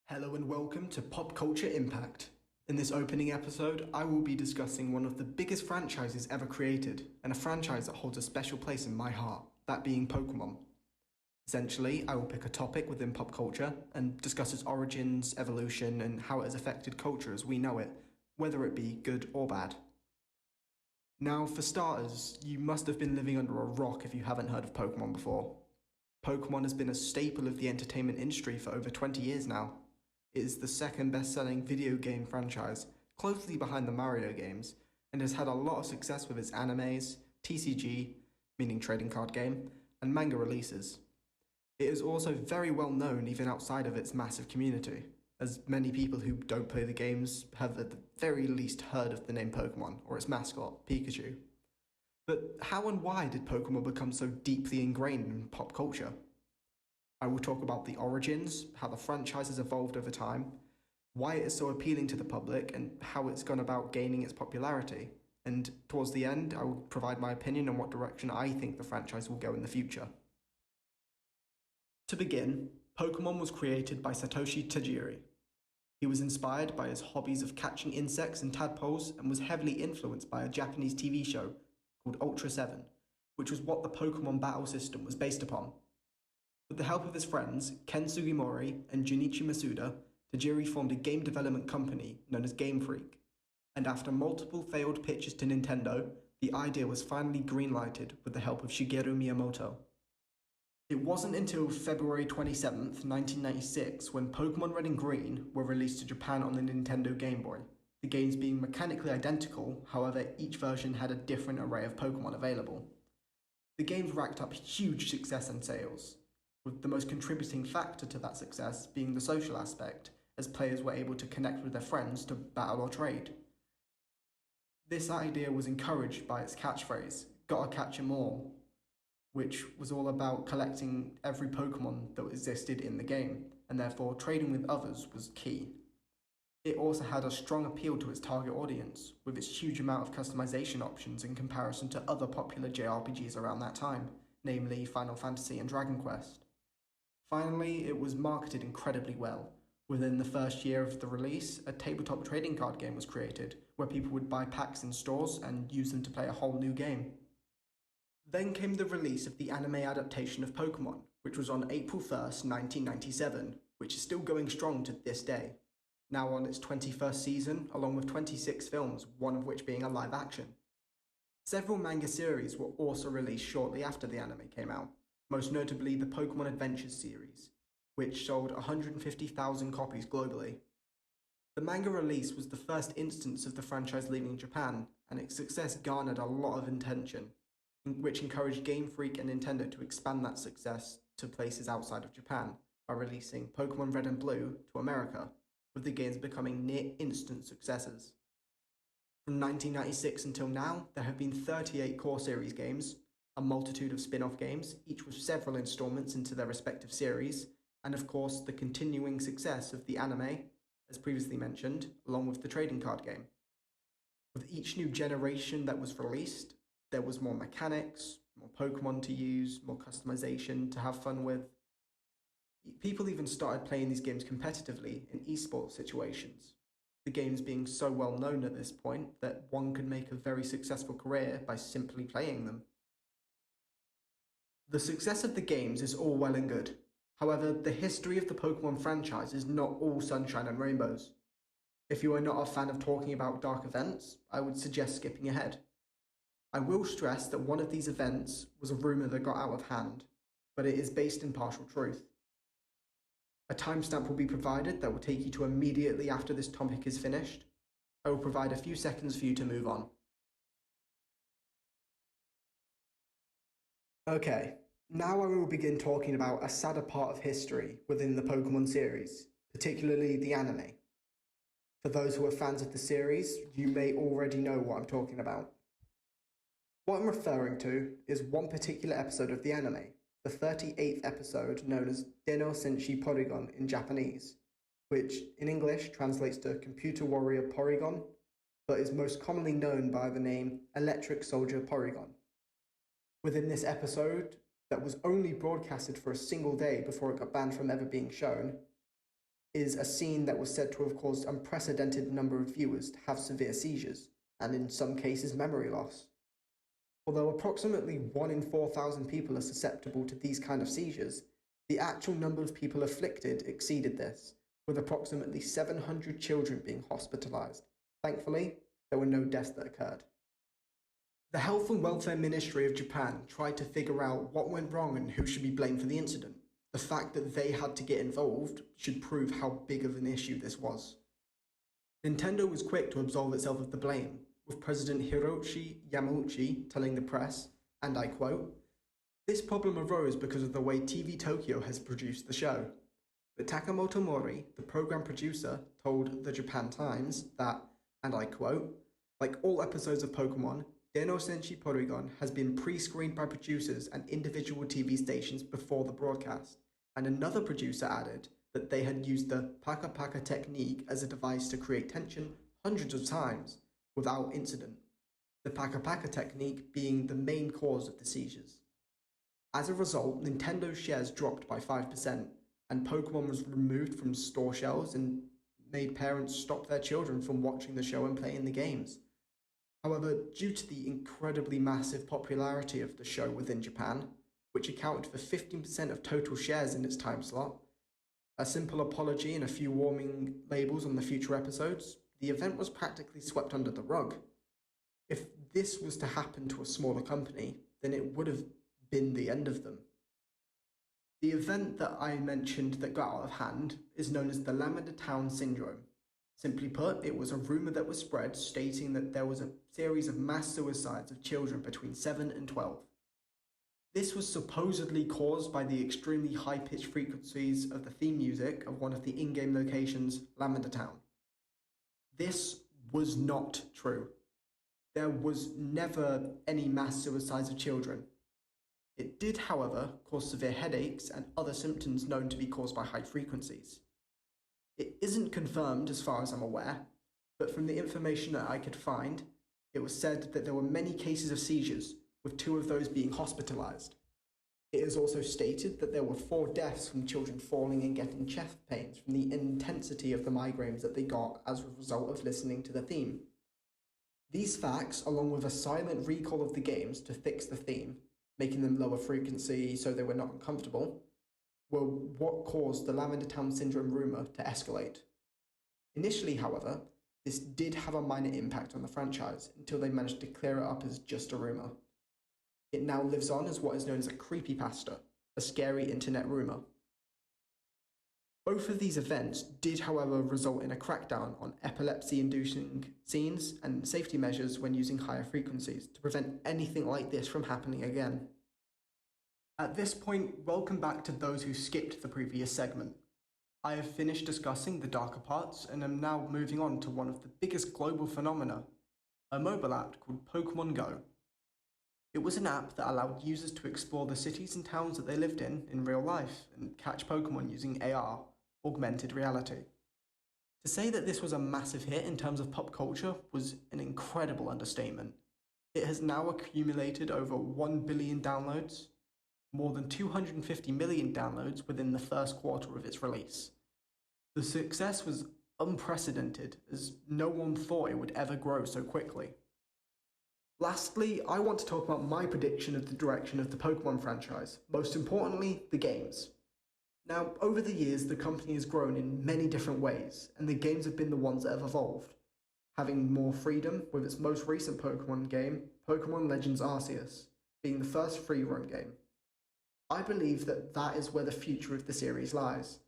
Hello and welcome to Pop Culture Impact. In this opening episode, I will be discussing one of the biggest franchises ever created, and a franchise that holds a special place in my heart, that being Pokemon. Essentially, I will pick a topic within pop culture and discuss its origins, evolution, and how it has affected culture as we know it, whether it be good or bad. Now, for starters, you must have been living under a rock if you haven't heard of Pokemon before. Pokemon has been a staple of the entertainment industry for over 20 years now. It is the second best-selling video game franchise, closely behind the Mario games, and has had a lot of success with its animes, TCG, meaning trading card game, and manga releases. It is also very well known even outside of its massive community, as many people who don't play the games have at the very least heard of the name Pokemon or its mascot, Pikachu. But how and why did Pokemon become so deeply ingrained in pop culture? I will talk about the origins, how the franchise has evolved over time, why it is so appealing to the public, and how it's gone about gaining its popularity. And towards the end, I will provide my opinion on what direction I think the franchise will go in the future. To begin, Pokemon was created by Satoshi Tajiri. He was inspired by his hobbies of catching insects and tadpoles and was heavily influenced by a Japanese TV show called Ultra 7, which was what the Pokemon battle system was based upon. With the help of his friends, Ken Sugimori and Junichi Masuda, Tajiri formed a game development company known as Game Freak, and after multiple failed pitches to Nintendo, the idea was finally greenlighted with the help of Shigeru Miyamoto. It wasn't until February 27th, 1996 when Pokemon Red and Green were released to Japan on the Nintendo Game Boy, the games being mechanically identical, however each version had a different array of Pokemon available. The games racked up huge success and sales, with the most contributing factor to that success being the social aspect, as players were able to connect with their friends to battle or trade. This idea was encouraged by its catchphrase, "Gotta catch 'em all," which was all about collecting every Pokemon that existed in the game, and therefore trading with others was key. It also had a strong appeal to its target audience, with its huge amount of customization options in comparison to other popular JRPGs around that time, namely Final Fantasy and Dragon Quest. Finally, it was marketed incredibly well. Within the first year of the release, a tabletop trading card game was created, where people would buy packs in stores and use them to play a whole new game. Then came the release of the anime adaptation of Pokemon, which was on April 1st, 1997, which is still going strong to this day, now on its 21st season, along with 26 films, one of which being a live action. Several manga series were also released shortly after the anime came out, most notably the Pokemon Adventures series, which sold 150,000 copies globally. The manga release was the first instance of the franchise leaving Japan, and its success garnered a lot of attention, which encouraged Game Freak and Nintendo to expand that success to places outside of Japan by releasing Pokemon Red and Blue to America, with the games becoming near instant successes. From 1996 until now, there have been 38 core series games, a multitude of spin-off games, each with several installments into their respective series, and of course the continuing success of the anime, as previously mentioned, along with the trading card game. With each new generation that was released, there was more mechanics, more Pokemon to use, more customization to have fun with. People even started playing these games competitively in esports situations, the games being so well known at this point that one could make a very successful career by simply playing them. The success of the games is all well and good. However, the history of the Pokemon franchise is not all sunshine and rainbows. If you are not a fan of talking about dark events, I would suggest skipping ahead. I will stress that one of these events was a rumour that got out of hand, but it is based in partial truth. A timestamp will be provided that will take you to immediately after this topic is finished. I will provide a few seconds for you to move on. Okay, now I will begin talking about a sadder part of history within the Pokemon series, particularly the anime. For those who are fans of the series, you may already know what I'm talking about. What I'm referring to is one particular episode of the anime, the 38th episode known as Deno Senshi Porygon in Japanese, which in English translates to Computer Warrior Porygon, but is most commonly known by the name Electric Soldier Porygon. Within this episode, that was only broadcasted for a single day before it got banned from ever being shown, is a scene that was said to have caused unprecedented number of viewers to have severe seizures, and in some cases memory loss. Although approximately 1 in 4,000 people are susceptible to these kind of seizures, the actual number of people afflicted exceeded this, with approximately 700 children being hospitalized. Thankfully, there were no deaths that occurred. The Health and Welfare Ministry of Japan tried to figure out what went wrong and who should be blamed for the incident. The fact that they had to get involved should prove how big of an issue this was. Nintendo was quick to absolve itself of the blame, with President Hiroshi Yamauchi telling the press, and I quote, "This problem arose because of the way TV Tokyo has produced the show." But Takamoto Mori, the program producer, told the Japan Times that, and I quote, "Like all episodes of Pokemon, Deno Senshi Porygon has been pre-screened by producers and individual TV stations before the broadcast," and another producer added that they had used the Paka Paka technique as a device to create tension hundreds of times without incident, the Paka Paka technique being the main cause of the seizures. As a result, Nintendo's shares dropped by 5%, and Pokemon was removed from store shelves and made parents stop their children from watching the show and playing the games. However, due to the incredibly massive popularity of the show within Japan, which accounted for 15% of total shares in its time slot, a simple apology and a few warning labels on the future episodes, the event was practically swept under the rug. If this was to happen to a smaller company, then it would have been the end of them. The event that I mentioned that got out of hand is known as the Lavender Town Syndrome. Simply put, it was a rumour that was spread stating that there was a series of mass suicides of children between 7 and 12. This was supposedly caused by the extremely high-pitched frequencies of the theme music of one of the in-game locations, Lavender Town. This was not true. There was never any mass suicides of children. It did, however, cause severe headaches and other symptoms known to be caused by high frequencies. It isn't confirmed as far as I'm aware, but from the information that I could find, it was said that there were many cases of seizures, with 2 of those being hospitalized. It is also stated that there were 4 deaths from children falling and getting chest pains from the intensity of the migraines that they got as a result of listening to the theme. These facts, along with a silent recall of the games to fix the theme, making them lower frequency so they were not uncomfortable, were what caused the Lavender Town Syndrome rumour to escalate. Initially, however, this did have a minor impact on the franchise until they managed to clear it up as just a rumour. It now lives on as what is known as a creepypasta, a scary internet rumour. Both of these events did, however, result in a crackdown on epilepsy-inducing scenes and safety measures when using higher frequencies to prevent anything like this from happening again. At this point, welcome back to those who skipped the previous segment. I have finished discussing the darker parts and am now moving on to one of the biggest global phenomena, a mobile app called Pokemon Go. It was an app that allowed users to explore the cities and towns that they lived in real life and catch Pokemon using AR, augmented reality. To say that this was a massive hit in terms of pop culture was an incredible understatement. It has now accumulated over 1 billion downloads, more than 250 million downloads within the first quarter of its release. The success was unprecedented, as no one thought it would ever grow so quickly. Lastly, I want to talk about my prediction of the direction of the Pokemon franchise, most importantly, the games. Now, over the years, the company has grown in many different ways, and the games have been the ones that have evolved, having more freedom with its most recent Pokemon game, Pokemon Legends Arceus, being the first free-roam game. I believe that is where the future of the series lies.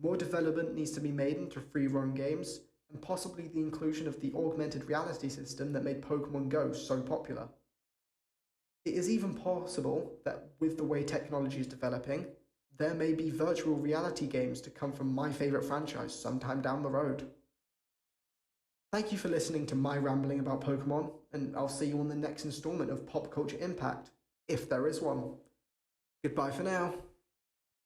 More development needs to be made into free-roam games, and possibly the inclusion of the augmented reality system that made Pokemon Go so popular. It is even possible that with the way technology is developing, there may be virtual reality games to come from my favourite franchise sometime down the road. Thank you for listening to my rambling about Pokemon, and I'll see you on the next instalment of Pop Culture Impact, if there is one. Goodbye for now.